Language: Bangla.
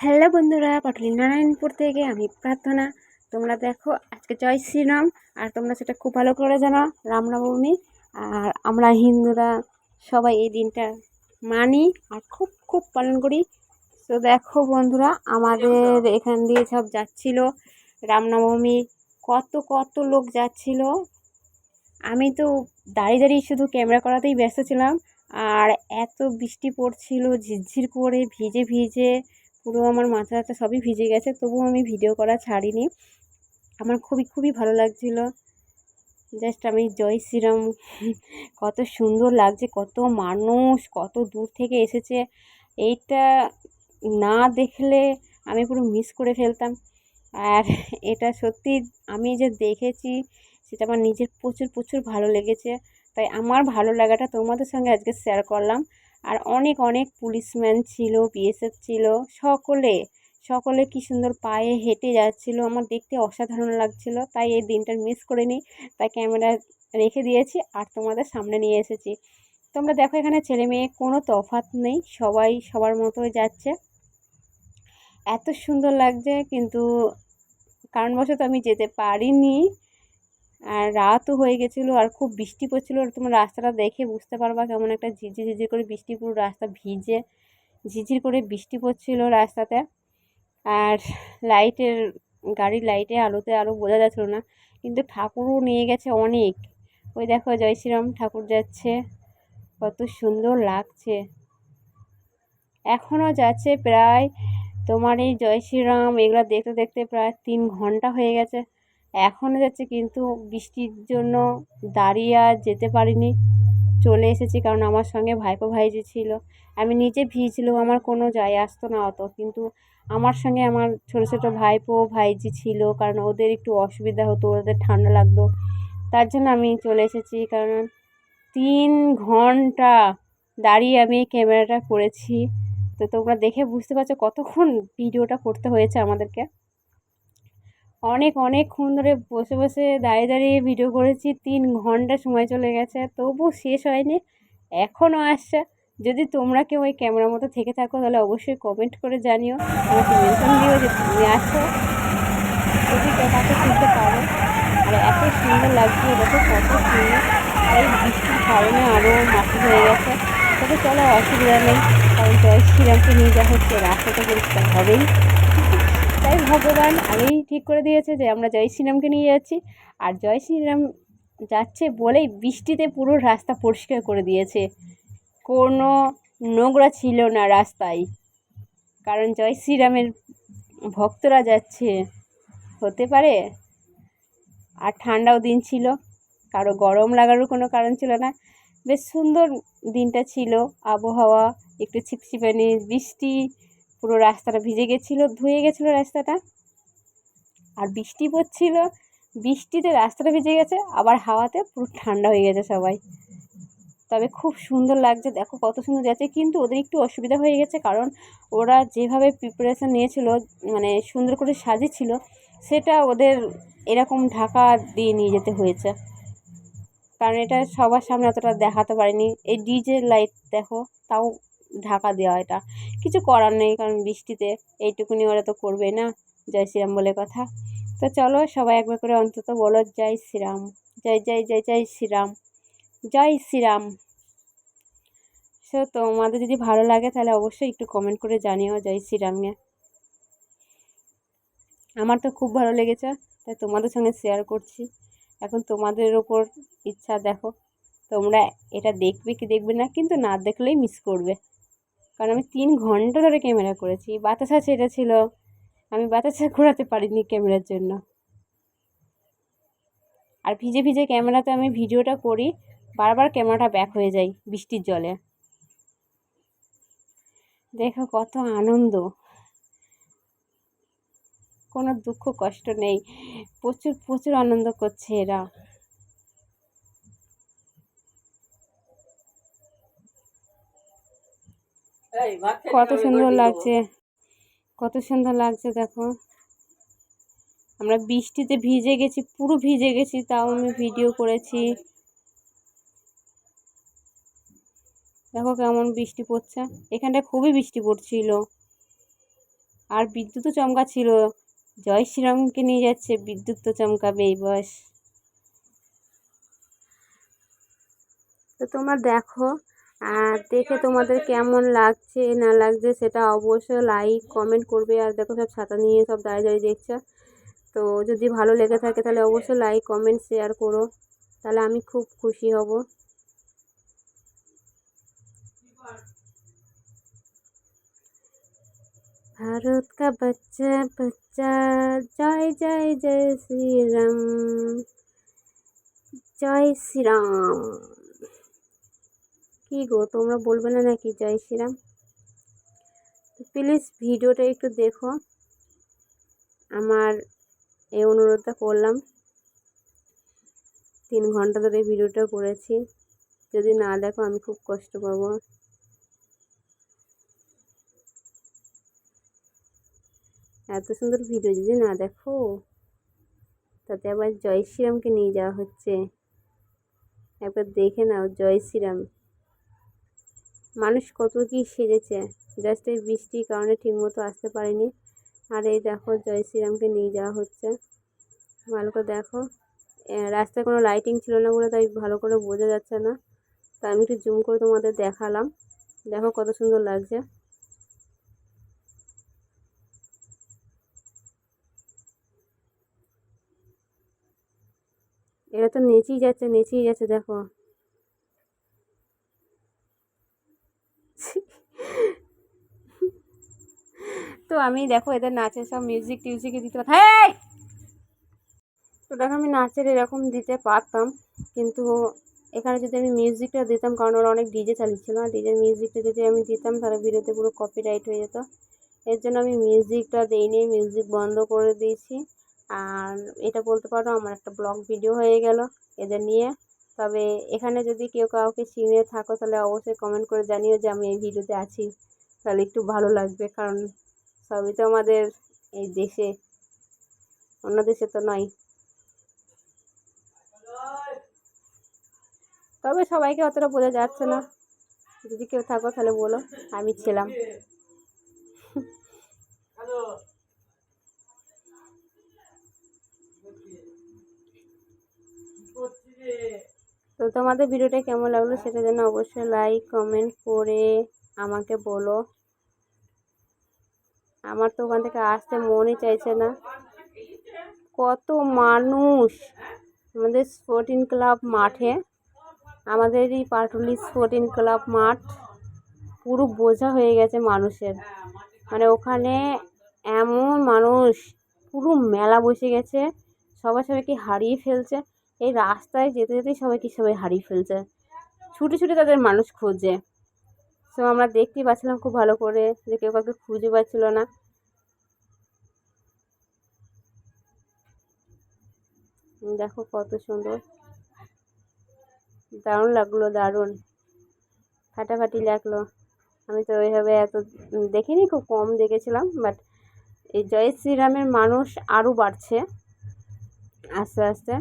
হ্যালো বন্ধুরা, পটলি নারায়ণপুর থেকে আমি প্রার্থনা। তোমরা দেখো আজকে জয় শ্রীরাম, আর তোমরা সেটা খুব ভালো করে জানো, রামনবমী। আর আমরা হিন্দুরা সবাই এই দিনটা মানি আর খুব খুব পালন করি। তো দেখো বন্ধুরা, আমাদের এখান দিয়ে সব যাচ্ছিল রামনবমী, কত কত লোক যাচ্ছিল। আমি তো দাঁড়িয়ে দাঁড়িয়ে শুধু ক্যামেরা করাতেই ব্যস্ত ছিলাম। আর এত বৃষ্টি পড়ছিল ঝিরঝির করে, ভিজে ভিজে পুরো আমার মাথা টাথা সবই ভিজে গেছে, তবুও আমি ভিডিও করা ছাড়িনি। আমার খুবই খুবই ভালো লাগছিল। জাস্ট আমি জয় শ্রীরাম, কত সুন্দর লাগছে, কত মানুষ কত দূর থেকে এসেছে। এইটা না দেখলে আমি পুরো মিস করে ফেলতাম। আর এটা সত্যি আমি যে দেখেছি সেটা আমার নিজের প্রচুর প্রচুর ভালো লেগেছে, তাই আমার ভালো লাগাটা তোমাদের সঙ্গে আজকে শেয়ার করলাম। আর অনেক অনেক পুলিশম্যান ছিল, বিএসএফ ছিল, সকলে সকলে কি সুন্দর পায়ে হেঁটে যাচ্ছিল, আমার দেখতে অসাধারণ লাগছিল। তাই এই দিনটা মিস করিনি, তাই ক্যামেরা রেখে দিয়েছি আর তোমাদের সামনে নিয়ে এসেছি। তোমরা দেখো এখানে ছেলে মেয়ে কোনো তফাৎ নেই, সবাই সবার মতোই যাচ্ছে। এত সুন্দর লাগছে, কিন্তু কারণবশত আমি যেতে পারিনি। আর রাতও হয়ে গেছিলো আর খুব বৃষ্টি পড়ছিলো। আর তোমরা রাস্তাটা দেখে বুঝতে পারবা কেমন একটা ঝিরঝির ঝিরঝির করে বৃষ্টি, পুরো রাস্তা ভিজে, ঝিরঝির করে বৃষ্টি পড়ছিলো রাস্তাতে। আর লাইটের গাড়ির লাইটে আলোতে আরও বোঝা যাচ্ছিলো না, কিন্তু ঠাকুরও নিয়ে গেছে অনেক। ওই দেখো জয় শ্রীরাম ঠাকুর যাচ্ছে, কত সুন্দর লাগছে। এখনও যাচ্ছে প্রায়, তোমার এই জয় শ্রীরাম এগুলো দেখতে দেখতে প্রায় 3 ঘন্টা হয়ে গেছে, এখনও যাচ্ছে। কিন্তু বৃষ্টির জন্য দাঁড়িয়ে আর যেতে পারিনি, চলে এসেছি। কারণ আমার সঙ্গে ভাইপো ভাইজি ছিল, আমি নিজে ভিজলেও আমার কোনো যায় আসতো না অত, কিন্তু আমার সঙ্গে আমার ছোটো ছোটো ভাইপো ভাইজি ছিল, কারণ ওদের একটু অসুবিধা হতো, ওদের ঠান্ডা লাগতো, তার জন্য আমি চলে এসেছি। কারণ 3 ঘন্টা দাঁড়িয়ে আমি ক্যামেরাটা করেছি, তো তোমরা দেখে বুঝতে পারছো কতক্ষণ ভিডিওটা করতে হয়েছে আমাদেরকে। অনেক অনেকক্ষণ ধরে বসে বসে দাঁড়িয়ে দাঁড়িয়ে ভিডিও করেছি, 3 ঘন্টা সময় চলে গেছে, তবু শেষ হয়নি, এখনও আসছে। যদি তোমরা কেউ ওই ক্যামেরার মতো থেকে থাকো তাহলে অবশ্যই কমেন্ট করে জানিও, আমাকে মেনশন দিও যে তুমি আসো, যদি কাউকে চিনতে পারো। আর এত সুন্দর লাগছে, দেখো কত সুন্দর। এই বৃষ্টির কারণে আরও মাটি হয়ে গেছে, তবে চলো অসুবিধা নেই, কারণ জয় শ্রীরামকে নিয়ে যা হচ্ছে রাস্তাটা পরিষ্কার হবেই। তাই ভগবান আগেই ঠিক করে দিয়েছে যে আমরা জয় শ্রীরামকে নিয়ে যাচ্ছি, আর জয় শ্রীরাম যাচ্ছে বলেই বৃষ্টিতে পুরো রাস্তা পরিষ্কার করে দিয়েছে, কোনো নোংরা ছিল না রাস্তায়, কারণ জয় শ্রীরামের ভক্তরা যাচ্ছে, হতে পারে। আর ঠান্ডাও দিন ছিল, কারো গরম লাগারও কোনো কারণ ছিল না, বেশ সুন্দর দিনটা ছিল। আবহাওয়া একটু ছিপছিপানি বৃষ্টি, পুরো রাস্তাটা ভিজে গেছিলো, ধুয়ে গেছিলো রাস্তাটা, আর বৃষ্টি পড়ছিল, বৃষ্টিতে রাস্তাটা ভিজে গেছে, আবার হাওয়াতে পুরো ঠান্ডা হয়ে গেছে সবাই। তবে খুব সুন্দর লাগছে, দেখো কত সুন্দর যাচ্ছে। কিন্তু ওদের একটু অসুবিধা হয়ে গেছে, কারণ ওরা যেভাবে প্রিপারেশান নিয়েছিল, মানে সুন্দর করে সাজিয়েছিল, সেটা ওদের এরকম ঢাকা দিয়ে নিয়ে যেতে হয়েছে, কারণ এটা সবার সামনে অতটা দেখাতে পারিনি। এই ডিজে লাইট দেখো, তাও ঢাকা দেওয়া, এটা কিছু করার নেই, কারণ বৃষ্টিতে এইটুকুনি ওরা তো করবে না, জয় শ্রীরাম বলে কথা। তো চলো সবাই একবার করে অন্তত বলো জয় শ্রীরাম, জয় জয় জয় জয় শ্রীরাম, জয় শ্রীরাম। সো তোমাদের যদি ভালো লাগে তাহলে অবশ্যই একটু কমেন্ট করে জানিও জয় শ্রীরামকে। আমার তো খুব ভালো লেগেছে, তাই তোমাদের সঙ্গে শেয়ার করছি। এখন তোমাদের ওপর ইচ্ছা, দেখো তোমরা এটা দেখবে কি দেখবে না, কিন্তু না দেখলেই মিস করবে, কারণ আমি 3 ঘন্টা ধরে ক্যামেরা করেছি। বাতাসা ছেড়ে ছিল, আমি বাতাসা ঘোরাতে পারিনি ক্যামেরার জন্য। আর ভিজে ভিজে ক্যামেরাতে আমি ভিডিওটা করি, বারবার ক্যামেরাটা ব্যাক হয়ে যায় বৃষ্টির জলে। দেখো কত আনন্দ, কোনো দুঃখ কষ্ট নেই, প্রচুর প্রচুর আনন্দ করছে এরা। কত সুন্দর লাগছে, কত সুন্দর লাগছে দেখো। আমরা বৃষ্টিতে ভিজে গেছি, পুরো ভিজে গেছি, তাও আমি ভিডিও করেছি। দেখো কেমন বৃষ্টি পড়ছে, এখানটা খুবই বৃষ্টি পড়ছিল। আর বিদ্যুৎও চমকাচ্ছিল, জয় শ্রীরামকে নিয়ে যাচ্ছে, বিদ্যুৎ তো চমকাবেই বস। তো তোমরা দেখো, আর দেখে তোমাদের কেমন লাগছে না লাগছে সেটা অবশ্যই লাইক কমেন্ট করবে। আর দেখো সব ছাতা নিয়ে সব দাঁড়িয়ে দাঁড়িয়ে দেখছে। তো যদি ভালো লেগে থাকে তাহলে অবশ্যই লাইক কমেন্ট শেয়ার করো, তাহলে আমি খুব খুশি হব। ভারত কা বাচ্চা বাচ্চা, জয় জয় জয় শ্রীরাম, জয় শ্রীরাম। কি গো, তোমরা বলবে না নাকি জয় শ্রীরাম? প্লিজ ভিডিওটা একটু দেখো, আমার এই অনুরোধটা করলাম। 3 ঘন্টা ধরে ভিডিওটা করেছি, যদি না দেখো আমি খুব কষ্ট পাবো। এত সুন্দর ভিডিও যদি না দেখো, তাতে আবার জয় শ্রীরামকে নিয়ে যাওয়া হচ্ছে। একবার দেখে নাও জয় শ্রীরাম। মানুষ কত কি সেজেছে, জাস্ট এই বৃষ্টির কারণে ঠিকমতো আসতে পারেনি। আর এই দেখো জয় শ্রীরামকে নিয়ে যাওয়া হচ্ছে। ভালো করে দেখো, রাস্তায় কোনো লাইটিং ছিল না বলে তাই ভালো করে বোঝা যাচ্ছে না, তাই আমি একটু জুম করে তোমাদের দেখালাম। দেখো কত সুন্দর লাগছে। এরা তো নেচেই যাচ্ছে নেচেই যাচ্ছে, দেখো। তো আমি দেখো এদের নাচের সব মিউজিক টিউজিকে দিতে পারতাম। হ্যাঁ, তো দেখো আমি নাচের এরকম দিতে পারতাম, কিন্তু এখানে যদি আমি মিউজিকটা দিতাম, কারণ ওরা অনেক ডিজে চালিয়েছিল, ডিজের মিউজিকটা যদি আমি দিতাম তাহলে ভিডিওতে পুরো কপিরাইট হয়ে যেত। এর জন্য আমি মিউজিকটা দিইনি, মিউজিক বন্ধ করে দিয়েছি। আর এটা বলতে পারো আমার একটা ব্লগ ভিডিও হয়ে গেল এদের নিয়ে। তবে এখানে যদি কেউ কাউকে চিনে থাকো তাহলে অবশ্যই কমেন্ট করে জানিও যে আমি এই ভিডিওতে আছি, তাহলে একটু ভালো লাগবে। কারণ সবই তো আমাদের এই দেশে, অন্য দেশে তো নয়। তবে সবাইকে অতটা বোঝা যাচ্ছে না, যদি কেউ থাকো তাহলে বলো আমি ছিলাম। তো তোমাদের ভিডিওটা কেমন লাগলো সেটা যেন অবশ্যই লাইক কমেন্ট করে আমাকে বলো। আমার তো ওখান থেকে আসতে মনই চাইছে না, কত মানুষ আমাদের স্পোর্টিং ক্লাব মাঠে, আমাদের এই পাটুলি স্পোর্টিং ক্লাব মাঠ পুরো বোঝা হয়ে গেছে মানুষের। মানে ওখানে এমন মানুষ, পুরো মেলা বসে গেছে, সবাই সবাইকে হারিয়ে ফেলছে। এই রাস্তায় যেতে যেতেই সবাই হারিয়ে ফেলছে, ছুটে ছুটে তাদের মানুষ খুঁজে। তো আমরা দেখতেই পাচ্ছিলাম খুব ভালো করে যে কেউ কাউকে খুঁজে পাচ্ছিল না। দেখো কত সুন্দর, দারুণ লাগলো, দারুণ ফাটাফাটি লাগলো। আমি তো ওইভাবে এত দেখিনি, খুব কম দেখেছিলাম। বাট এই জয় শ্রীরামের মানুষ আরও বাড়ছে আস্তে আস্তে।